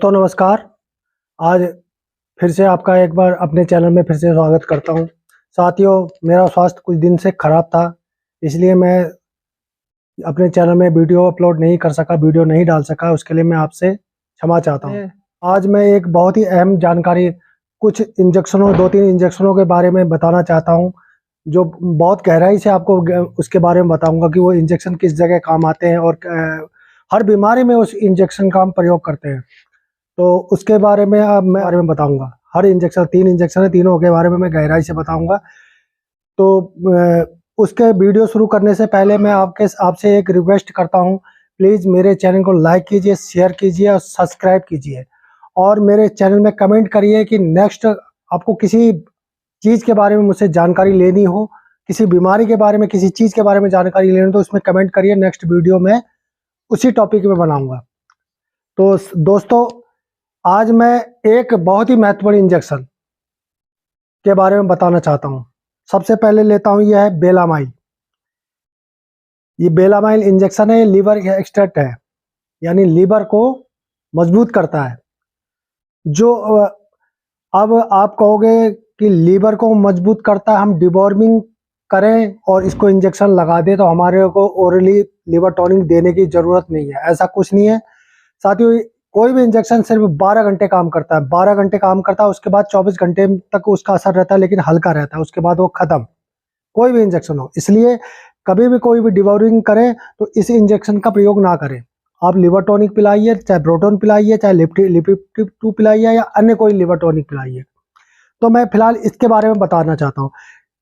दोस्तों नमस्कार। आज फिर से आपका एक बार अपने चैनल में फिर से स्वागत करता हूं। साथियों, मेरा स्वास्थ्य कुछ दिन से ख़राब था, इसलिए मैं अपने चैनल में वीडियो अपलोड नहीं कर सका, वीडियो नहीं डाल सका। उसके लिए मैं आपसे क्षमा चाहता हूं। आज मैं एक बहुत ही अहम जानकारी, कुछ इंजेक्शनों 2-3 इंजेक्शनों के बारे में बताना चाहता हूं, जो बहुत गहराई से आपको उसके बारे में बताऊंगा कि वो इंजेक्शन किस जगह काम आते हैं और हर बीमारी में उस इंजेक्शन का हम प्रयोग करते हैं। तो उसके बारे में अब मैं बारे में बताऊंगा। हर इंजेक्शन 3 इंजेक्शन है, तीनों के बारे में मैं गहराई से बताऊंगा। तो उसके वीडियो शुरू करने से पहले मैं आपसे एक रिक्वेस्ट करता हूं, प्लीज़ मेरे चैनल को लाइक कीजिए, शेयर कीजिए और सब्सक्राइब कीजिए। और मेरे चैनल में कमेंट करिए कि नेक्स्ट आपको किसी चीज़ के बारे में मुझसे जानकारी लेनी हो, किसी बीमारी के बारे में, किसी चीज़ के बारे में जानकारी लेनी हो, तो उसमें कमेंट करिए। नेक्स्ट वीडियो में उसी टॉपिक में बनाऊंगा। तो दोस्तों, आज मैं एक बहुत ही महत्वपूर्ण इंजेक्शन के बारे में बताना चाहता हूं। सबसे पहले लेता हूं, यह है बेलामाइल। ये बेलामाइल इंजेक्शन है, लीवर एक्सट्रैक्ट है, यानी लीवर को मजबूत करता है। जो अब आप कहोगे कि लीवर को मजबूत करता है, हम डिवॉर्मिंग करें और इसको इंजेक्शन लगा दें तो हमारे को ओरली लीवर टॉनिक देने की ज़रूरत नहीं है। ऐसा कुछ नहीं है साथियों। कोई भी इंजेक्शन सिर्फ 12 घंटे काम करता है, 12 घंटे काम करता है, उसके बाद 24 घंटे तक उसका असर रहता है, लेकिन हल्का रहता है, उसके बाद वो खत्म। कोई भी इंजेक्शन हो, इसलिए कभी भी कोई भी डिवॉर्मिंग करें तो इस इंजेक्शन का प्रयोग ना करें। आप लिवर टॉनिक पिलाइए, चाहे प्रोटोन पिलाइए, चाहे लिपिड 2 पिलाइए या अन्य कोई लिवर टॉनिक पिलाइए। तो मैं फिलहाल इसके बारे में बताना चाहता हूँ।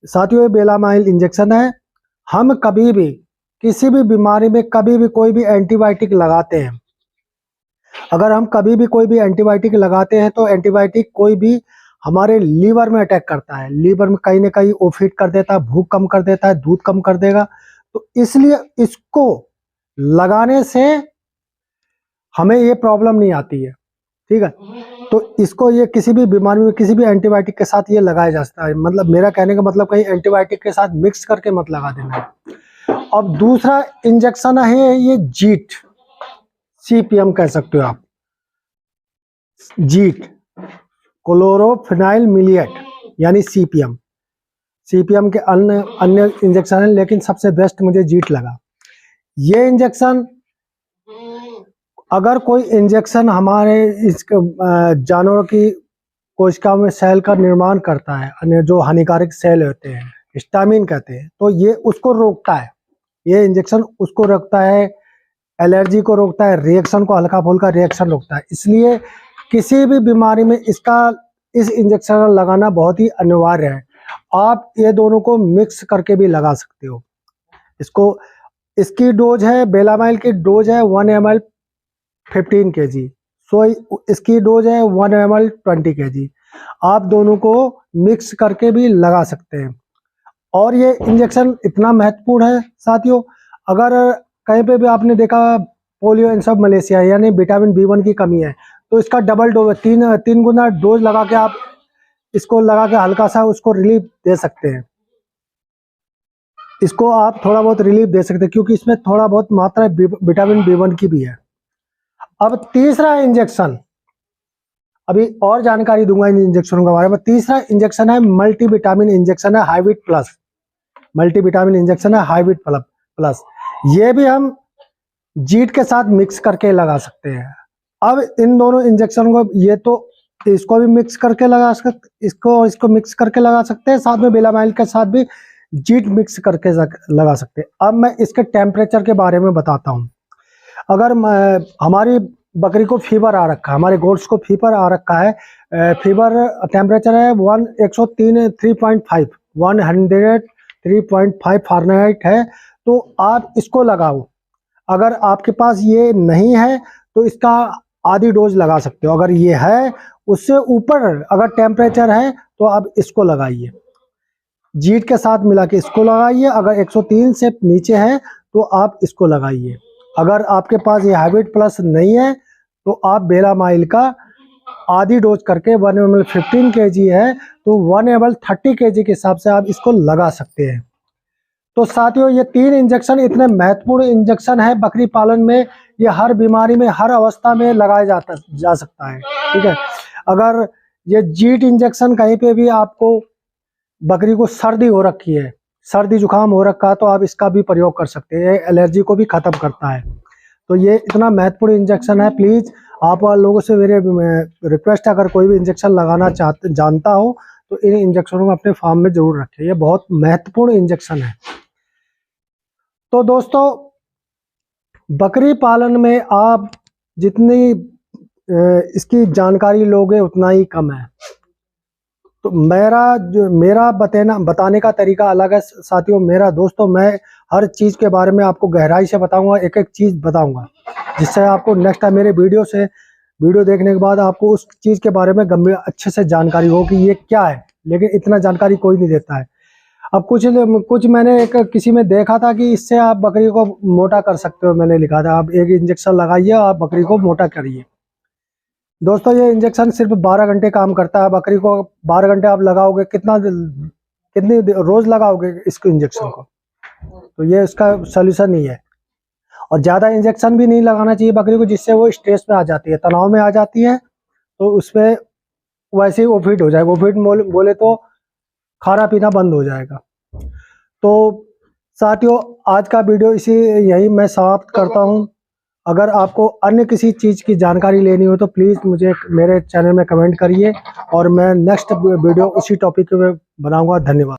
साथियों, ये बेलामाइल इंजेक्शन है। हम कभी भी किसी भी बीमारी में कभी भी कोई भी एंटीबायोटिक लगाते हैं, अगर हम कभी भी कोई भी एंटीबायोटिक लगाते हैं तो एंटीबायोटिक कोई भी हमारे लीवर में अटैक करता है, लीवर में कहीं ना कहीं वो फिट कर देता है, भूख कम कर देता है, दूध कम कर देगा। तो इसलिए इसको लगाने से हमें ये प्रॉब्लम नहीं आती है, ठीक है। तो इसको ये किसी भी बीमारी में किसी भी एंटीबायोटिक के साथ ये लगाया जा सकता है। मतलब मेरा कहने का मतलब कहीं एंटीबायोटिक के साथ मिक्स करके मत लगा देना। अब दूसरा इंजेक्शन है ये जीट, सीपीएम कह सकते हो आप। जीट क्लोरोफिनाइल मिलिएट यानी सीपीएम। सीपीएम के अन्य इंजेक्शन है, लेकिन सबसे बेस्ट मुझे जीट लगा। ये इंजेक्शन, अगर कोई इंजेक्शन हमारे इस जानवरों की कोशिकाओं में सेल का निर्माण करता है, अन्य जो हानिकारक सेल होते हैं, हिस्टामिन कहते हैं, तो ये उसको रोकता है। ये इंजेक्शन उसको रोकता है, एलर्जी को रोकता है, रिएक्शन को, हल्का फुल्का रिएक्शन रोकता है। इसलिए किसी भी बीमारी में इस इंजेक्शन लगाना बहुत ही अनिवार्य है। आप ये दोनों को मिक्स करके भी लगा सकते हो। इसकी डोज है, बेलामाइल की डोज है 1 ml 15 kg। सो इसकी डोज है 1 ml 20 kg। आप दोनों को मिक्स करके भी लगा सकते हैं। और ये इंजेक्शन इतना महत्वपूर्ण है साथियों, अगर कहीं पे भी आपने देखा पोलियो इन सब मलेशिया यानी विटामिन B1 की कमी है, तो इसका डबल डोज, तीन गुना डोज लगा के आप इसको लगा के हल्का सा उसको रिलीफ दे सकते हैं। इसको आप थोड़ा बहुत रिलीफ दे सकते हैं, क्योंकि इसमें थोड़ा बहुत मात्रा विटामिन B1 की भी है। अब तीसरा इंजेक्शन, अभी और जानकारी दूंगा इन इंजेक्शनों के बारे में। तीसरा इंजेक्शन है मल्टीविटामिन इंजेक्शन है, हाइब्रिड प्लस। मल्टीविटामिन इंजेक्शन है हाइब्रिड प्लस। ये भी हम जीट के साथ मिक्स करके लगा सकते हैं। अब इन दोनों इंजेक्शन को, ये तो इसको भी मिक्स करके लगा सकते, इसको मिक्स करके लगा सकते हैं, साथ में बेलामाइल के साथ भी जीट मिक्स करके लगा सकते हैं। अब मैं इसके टेम्परेचर के बारे में बताता हूँ। अगर हमारी बकरी को फीवर आ रखा है, हमारे गोट्स को फीवर आ रखा है, फीवर टेम्परेचर है 103.5 फारेनहाइट है, तो आप इसको लगाओ। अगर आपके पास ये नहीं है तो इसका आधी डोज लगा सकते हो। अगर ये है, उससे ऊपर अगर टेम्परेचर है तो आप इसको लगाइए, जीट के साथ मिला के इसको लगाइए। अगर 103 से नीचे है तो आप इसको लगाइए। अगर आपके पास ये हाइब्रिड प्लस नहीं है तो आप बेलामाइल का आधी डोज करके 1 ml 15 kg है तो 1 ml 30 kg के हिसाब से आप इसको लगा सकते हैं। तो साथियों ये 3 इंजेक्शन इतने महत्वपूर्ण इंजेक्शन है बकरी पालन में, ये हर बीमारी में हर अवस्था में लगाया जा सकता है। ठीक है, अगर ये जीट इंजेक्शन कहीं पे भी आपको बकरी को सर्दी हो रखी है, सर्दी जुकाम हो रखा है, तो आप इसका भी प्रयोग कर सकते हैं, एलर्जी को भी खत्म करता है। तो ये इतना महत्वपूर्ण इंजेक्शन है। प्लीज आप लोगों से मेरे रिक्वेस्ट है, अगर कोई भी इंजेक्शन लगाना जानता हो तो इन इंजेक्शनों को अपने फार्म में जरूर रखें, ये बहुत महत्वपूर्ण इंजेक्शन है। तो दोस्तों बकरी पालन में आप जितनी इसकी जानकारी लोगे उतना ही कम है। तो मेरा बताने का तरीका अलग है साथियों। मेरा दोस्तों मैं हर चीज़ के बारे में आपको गहराई से बताऊंगा, एक एक चीज़ बताऊंगा, जिससे आपको नेक्स्ट टाइम मेरे वीडियो देखने के बाद आपको उस चीज़ के बारे में गंभीर अच्छे से जानकारी हो कि ये क्या है। लेकिन इतना जानकारी कोई नहीं देता है। अब कुछ मैंने किसी में देखा था कि इससे आप बकरी को मोटा कर सकते हो, मैंने लिखा था आप एक इंजेक्शन लगाइए आप बकरी को मोटा करिए। दोस्तों ये इंजेक्शन सिर्फ 12 घंटे काम करता है। बकरी को 12 घंटे आप लगाओगे, कितनी रोज लगाओगे इसको इंजेक्शन को, तो ये इसका सोल्यूशन नहीं है। और ज़्यादा इंजेक्शन भी नहीं लगाना चाहिए बकरी को, जिससे वो स्ट्रेस में आ जाती है, तनाव में आ जाती है, तो उस पर वैसे ही वो फिट हो जाएगा। वो फिट बोले तो खाना पीना बंद हो जाएगा। तो साथियों आज का वीडियो यही मैं समाप्त करता हूँ। अगर आपको अन्य किसी चीज़ की जानकारी लेनी हो तो प्लीज़ मुझे मेरे चैनल में कमेंट करिए और मैं नेक्स्ट वीडियो उसी टॉपिक पे बनाऊंगा। धन्यवाद।